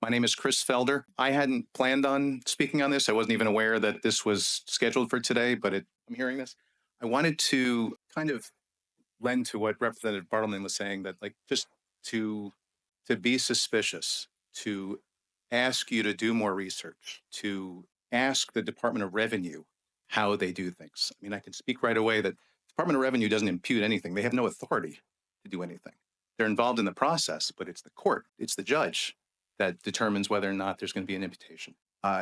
My name is Chris Felder. I hadn't planned on speaking on this. I wasn't even aware that this was scheduled for today, but I'm hearing this. I wanted to kind of lend to what Representative Bartleman was saying, that like just to be suspicious, to ask you to do more research, to ask the Department of Revenue how they do things. I mean, I can speak right away that the Department of Revenue doesn't impute anything. They have no authority to do anything. They're involved in the process, but it's the court, it's the judge that determines whether or not there's going to be an imputation.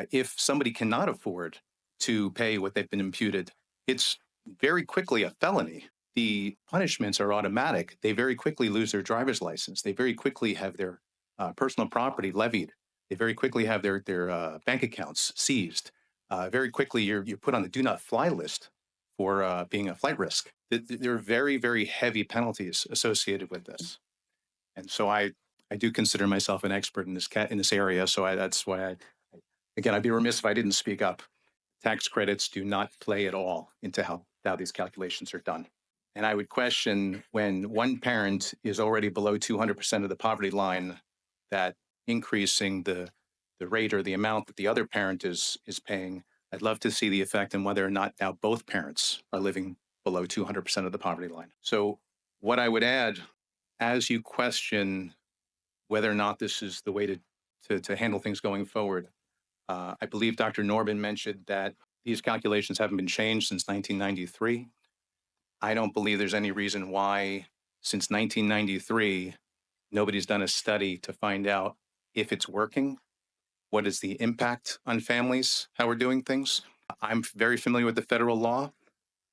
If somebody cannot afford to pay what they've been imputed, it's very quickly a felony. The punishments are automatic. They very quickly lose their driver's license. They very quickly have their personal property levied. They very quickly have their bank accounts seized. Very quickly, you're put on the do not fly list for being a flight risk. There are very, very heavy penalties associated with this. And so I do consider myself an expert in this area. So that's why again, I'd be remiss if I didn't speak up. Tax credits do not play at all into how these calculations are done. And I would question, when one parent is already below 200% of the poverty line, that increasing the rate or the amount that the other parent is paying. I'd love to see the effect on whether or not now both parents are living below 200% of the poverty line. So what I would add, as you question whether or not this is the way to handle things going forward, I believe Dr. Norbin mentioned that these calculations haven't been changed since 1993. I don't believe there's any reason why, since 1993, nobody's done a study to find out if it's working. What is the impact on families, how we're doing things? I'm very familiar with the federal law,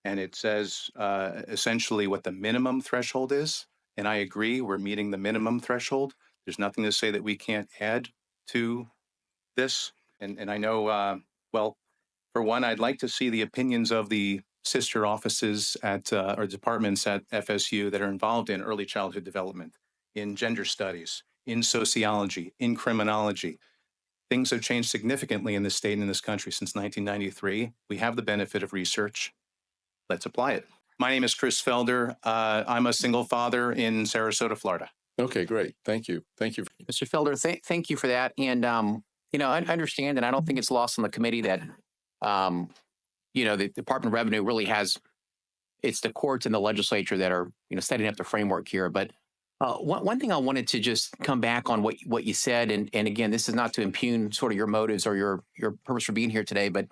and it says essentially what the minimum threshold is. And I agree, we're meeting the minimum threshold. There's nothing to say that we can't add to this. And I know, well, for one, I'd like to see the opinions of the sister offices at or departments at FSU that are involved in early childhood development, in gender studies, in sociology, in criminology. Things have changed significantly in this state and in this country since 1993. We have the benefit of research. Let's apply it. My name is Chris Felder. I'm a single father in Sarasota, Florida. Okay, great. Thank you. Thank you. Mr. Felder, thank you for that. And, I understand, and I don't think it's lost on the committee that, the Department of Revenue really it's the courts and the legislature that are, setting up the framework here. But one thing I wanted to just come back on what you said, and again, this is not to impugn sort of your motives or your purpose for being here today, but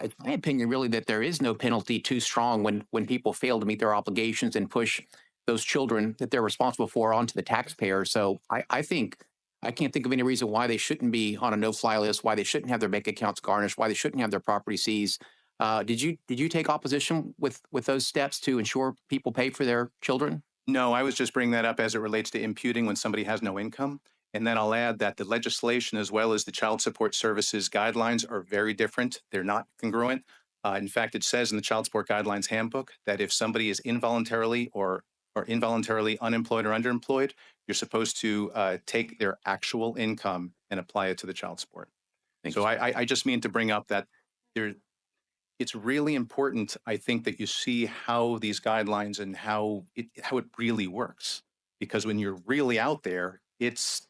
it's my opinion really that there is no penalty too strong when people fail to meet their obligations and push those children that they're responsible for onto the taxpayer. So I think I can't think of any reason why they shouldn't be on a no-fly list, why they shouldn't have their bank accounts garnished, why they shouldn't have their property seized. Did you take opposition with those steps to ensure people pay for their children? No, I was just bringing that up as it relates to imputing when somebody has no income. And then I'll add that the legislation, as well as the child support services guidelines, are very different. They're not congruent. In fact, it says in the child support guidelines handbook that if somebody is involuntarily or involuntarily unemployed or underemployed, you're supposed to take their actual income and apply it to the child support. So I just mean to bring up that it's really important, I think, that you see how these guidelines and how it really works. Because when you're really out there, it's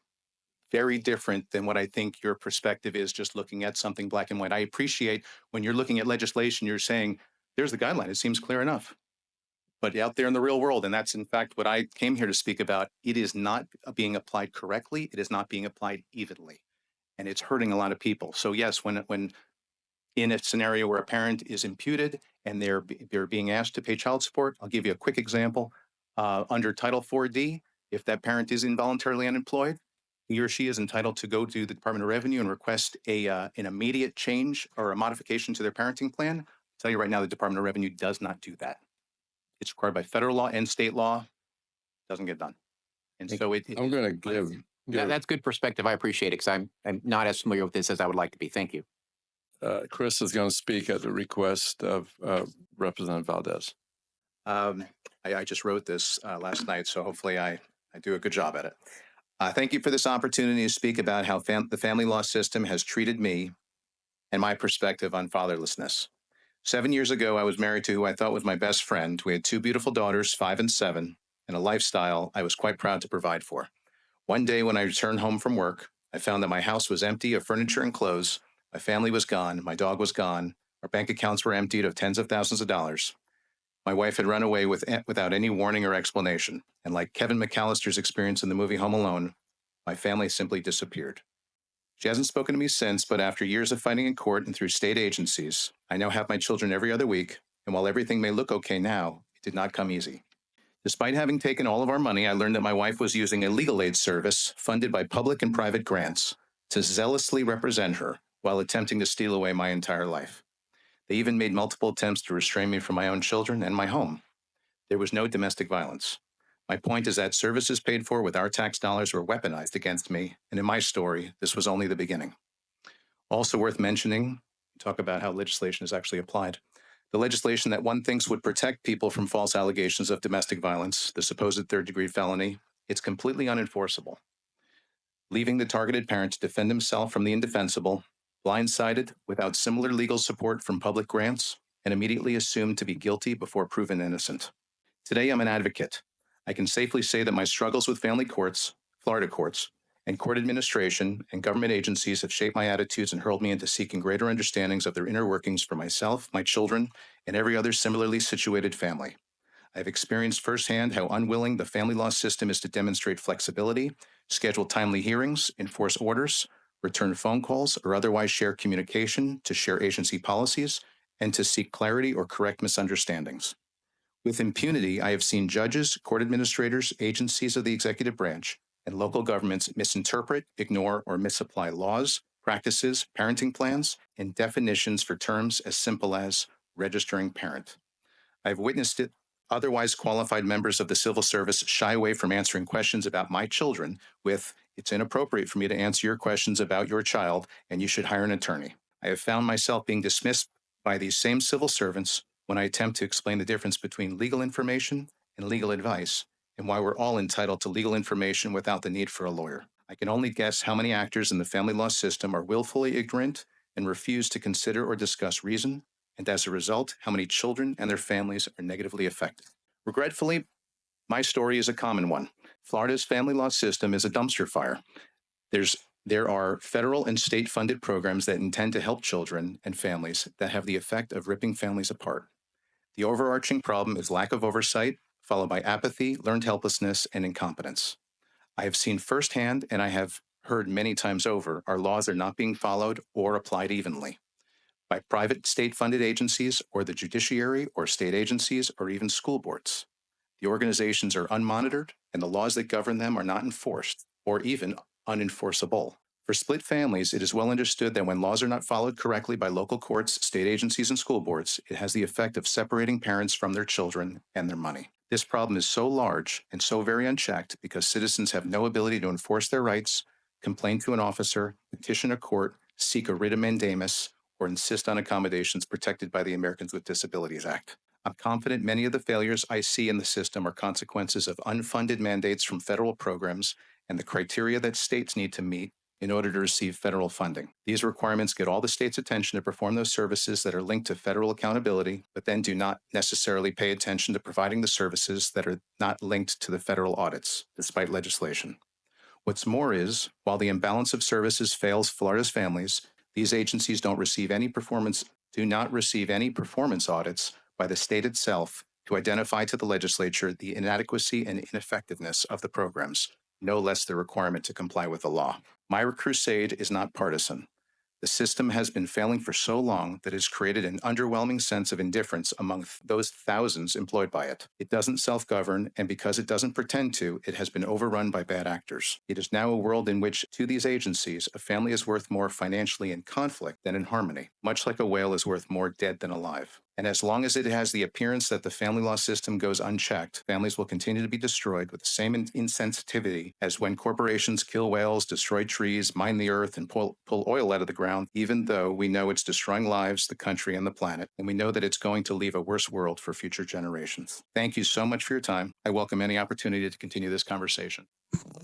very different than what I think your perspective is, just looking at something black and white. I appreciate when you're looking at legislation, you're saying, there's the guideline, it seems clear enough. But out there in the real world, and that's in fact what I came here to speak about, it is not being applied correctly. It is not being applied evenly. And it's hurting a lot of people. So yes, when in a scenario where a parent is imputed and they're being asked to pay child support, I'll give you a quick example. Under Title 4D, if that parent is involuntarily unemployed, he or she is entitled to go to the Department of Revenue and request an immediate change or a modification to their parenting plan. I'll tell you right now, the Department of Revenue does not do that. It's required by federal law and state law. Doesn't get done. And so I'm going to give that's good perspective. I appreciate it, because I'm not as familiar with this as I would like to be. Thank you. Chris is going to speak at the request of Representative Valdez. I just wrote this last night, so hopefully I do a good job at it. Thank you for this opportunity to speak about how the family law system has treated me and my perspective on fatherlessness. 7 years ago, I was married to who I thought was my best friend. We had two beautiful daughters, 5 and 7, and a lifestyle I was quite proud to provide for. One day when I returned home from work, I found that my house was empty of furniture and clothes. My family was gone. My dog was gone. Our bank accounts were emptied of tens of thousands of dollars. My wife had run away without any warning or explanation. And like Kevin McAllister's experience in the movie Home Alone, my family simply disappeared. She hasn't spoken to me since, but after years of fighting in court and through state agencies, I now have my children every other week. And while everything may look okay now, it did not come easy. Despite having taken all of our money, I learned that my wife was using a legal aid service funded by public and private grants to zealously represent her while attempting to steal away my entire life. They even made multiple attempts to restrain me from my own children and my home. There was no domestic violence. My point is that services paid for with our tax dollars were weaponized against me, and in my story, this was only the beginning. Also worth mentioning, talk about how legislation is actually applied. The legislation that one thinks would protect people from false allegations of domestic violence, the supposed third-degree felony, it's completely unenforceable, leaving the targeted parent to defend himself from the indefensible, blindsided, without similar legal support from public grants, and immediately assumed to be guilty before proven innocent. Today, I'm an advocate. I can safely say that my struggles with family courts, Florida courts, and court administration and government agencies have shaped my attitudes and hurled me into seeking greater understandings of their inner workings for myself, my children, and every other similarly situated family. I've experienced firsthand how unwilling the family law system is to demonstrate flexibility, schedule timely hearings, enforce orders, return phone calls, or otherwise share communication to share agency policies, and to seek clarity or correct misunderstandings. With impunity, I have seen judges, court administrators, agencies of the executive branch, and local governments misinterpret, ignore, or misapply laws, practices, parenting plans, and definitions for terms as simple as registering parent. I've witnessed it. Otherwise qualified members of the civil service shy away from answering questions about my children with, "It's inappropriate for me to answer your questions about your child, and you should hire an attorney." I have found myself being dismissed by these same civil servants when I attempt to explain the difference between legal information and legal advice, and why we're all entitled to legal information without the need for a lawyer. I can only guess how many actors in the family law system are willfully ignorant and refuse to consider or discuss reason, and as a result, how many children and their families are negatively affected. Regretfully, my story is a common one. Florida's family law system is a dumpster fire. There are federal and state-funded programs that intend to help children and families that have the effect of ripping families apart. The overarching problem is lack of oversight, followed by apathy, learned helplessness, and incompetence. I have seen firsthand, and I have heard many times over, our laws are not being followed or applied evenly by private state-funded agencies or the judiciary or state agencies or even school boards. The organizations are unmonitored, and the laws that govern them are not enforced or even unenforceable. For split families, it is well understood that when laws are not followed correctly by local courts, state agencies, and school boards, it has the effect of separating parents from their children and their money. This problem is so large and so very unchecked because citizens have no ability to enforce their rights, complain to an officer, petition a court, seek a writ of mandamus, or insist on accommodations protected by the Americans with Disabilities Act. I'm confident many of the failures I see in the system are consequences of unfunded mandates from federal programs and the criteria that states need to meet in order to receive federal funding. These requirements get all the states' attention to perform those services that are linked to federal accountability, but then do not necessarily pay attention to providing the services that are not linked to the federal audits, despite legislation. What's more is, while the imbalance of services fails Florida's families, these agencies do not receive any performance audits by the state itself to identify to the legislature the inadequacy and ineffectiveness of the programs, no less the requirement to comply with the law. My crusade is not partisan. The system has been failing for so long that it has created an underwhelming sense of indifference among those thousands employed by it. It doesn't self-govern, and because it doesn't pretend to, it has been overrun by bad actors. It is now a world in which, to these agencies, a family is worth more financially in conflict than in harmony, much like a whale is worth more dead than alive. And as long as it has the appearance that the family law system goes unchecked, families will continue to be destroyed with the same insensitivity as when corporations kill whales, destroy trees, mine the earth, and pull oil out of the ground, even though we know it's destroying lives, the country, and the planet, and we know that it's going to leave a worse world for future generations. Thank you so much for your time. I welcome any opportunity to continue this conversation.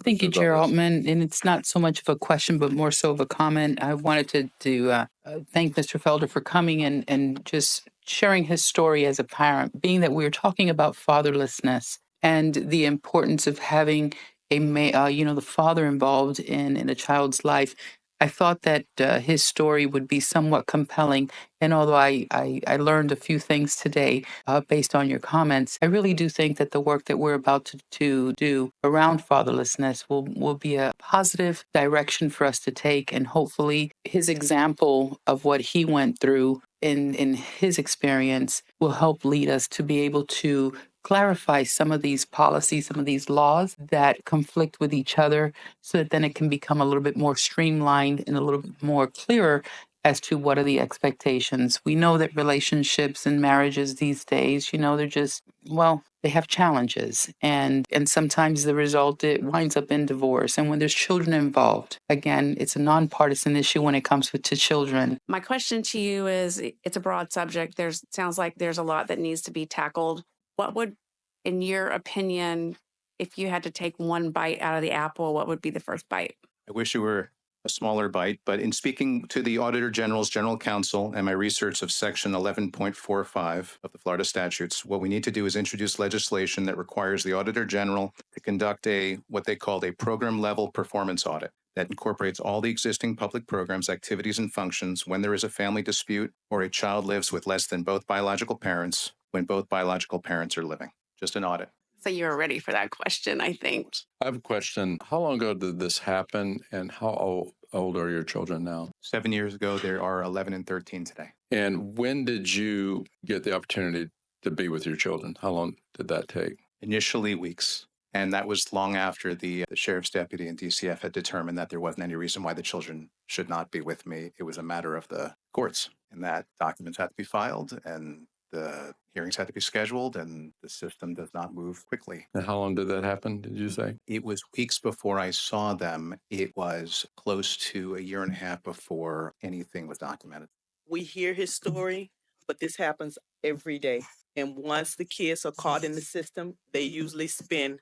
Thank you, Chair Altman. And it's not so much of a question, but more so of a comment. I wanted to thank Mr. Felder for coming and just sharing his story as a parent, being that we're talking about fatherlessness and the importance of having the father involved in a child's life, I thought that his story would be somewhat compelling. And although I learned a few things today based on your comments, I really do think that the work that we're about to do around fatherlessness will be a positive direction for us to take. And hopefully, his example of what he went through in his experience will help lead us to be able to clarify some of these policies, some of these laws that conflict with each other, so that then it can become a little bit more streamlined and a little bit more clearer as to what are the expectations. We know that relationships and marriages these days, they're just, well, they have challenges, and sometimes the result, it winds up in divorce. And when there's children involved, again, it's a nonpartisan issue when it comes to children. My question to you is, it's a broad subject. Sounds like there's a lot that needs to be tackled. What would, in your opinion, if you had to take one bite out of the apple, what would be the first bite? I wish it were a smaller bite, but in speaking to the Auditor General's General Counsel and my research of Section 11.45 of the Florida statutes, what we need to do is introduce legislation that requires the Auditor General to conduct what they called a program level performance audit that incorporates all the existing public programs, activities, and functions when there is a family dispute or a child lives with less than both biological parents when both biological parents are living. Just an audit. So you were ready for that question, I think. I have a question. How long ago did this happen, and how old are your children now? 7 years ago, there are 11 and 13 today. And when did you get the opportunity to be with your children? How long did that take? Initially, weeks. And that was long after the sheriff's deputy and DCF had determined that there wasn't any reason why the children should not be with me. It was a matter of the courts, and that documents had to be filed and the hearings had to be scheduled, and the system does not move quickly. And how long did that happen, did you say? It was weeks before I saw them. It was close to a year and a half before anything was documented. We hear his story, but this happens every day. And once the kids are caught in the system, they usually spend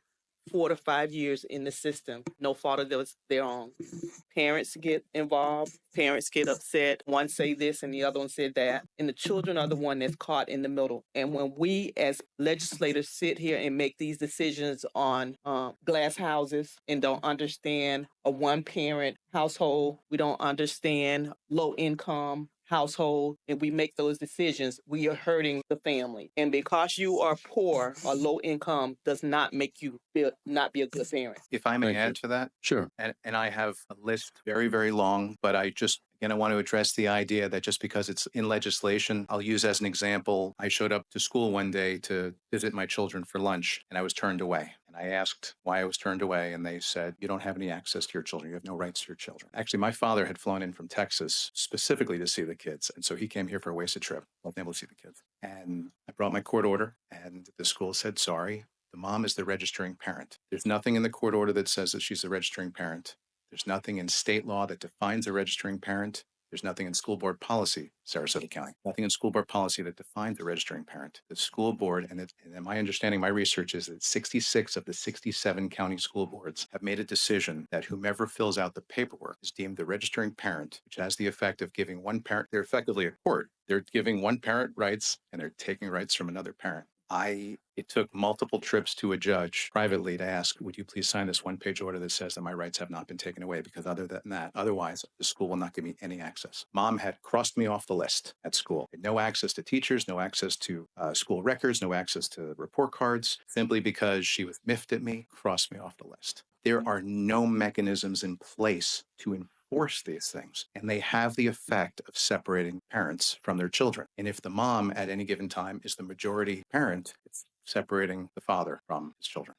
4 to 5 years in the system. No fault of their own. Parents get involved. Parents get upset. One say this and the other one said that. And the children are the one that's caught in the middle. And when we as legislators sit here and make these decisions on glass houses and don't understand a one-parent household, we don't understand low-income household, and we make those decisions, we are hurting the family. And because you are poor or low income does not make you not be a good parent. If I may Thank add you. to that, Sure. and I have a list very, very long, but I want to address the idea that just because it's in legislation, I'll use as an example, I showed up to school one day to visit my children for lunch, and I was turned away. And I asked why I was turned away, and they said, you don't have any access to your children. You have no rights to your children. Actually, my father had flown in from Texas specifically to see the kids, and so he came here for a wasted trip. Wasn't able to see the kids. And I brought my court order, and the school said, sorry, the mom is the registering parent. There's nothing in the court order that says that she's the registering parent. There's nothing in state law that defines a registering parent. There's nothing in school board policy, Sarasota County, nothing in school board policy that defines a registering parent. The school board, and my understanding, my research is that 66 of the 67 county school boards have made a decision that whomever fills out the paperwork is deemed the registering parent, which has the effect of giving one parent, they're effectively a court. They're giving one parent rights and they're taking rights from another parent. It took multiple trips to a judge privately to ask, would you please sign this one-page order that says that my rights have not been taken away? Because otherwise, the school will not give me any access. Mom had crossed me off the list at school. No access to teachers, no access to school records, no access to report cards, simply because she was miffed at me, crossed me off the list. There are no mechanisms in place to enforce these things, and they have the effect of separating parents from their children. And if the mom at any given time is the majority parent, it's separating the father from his children.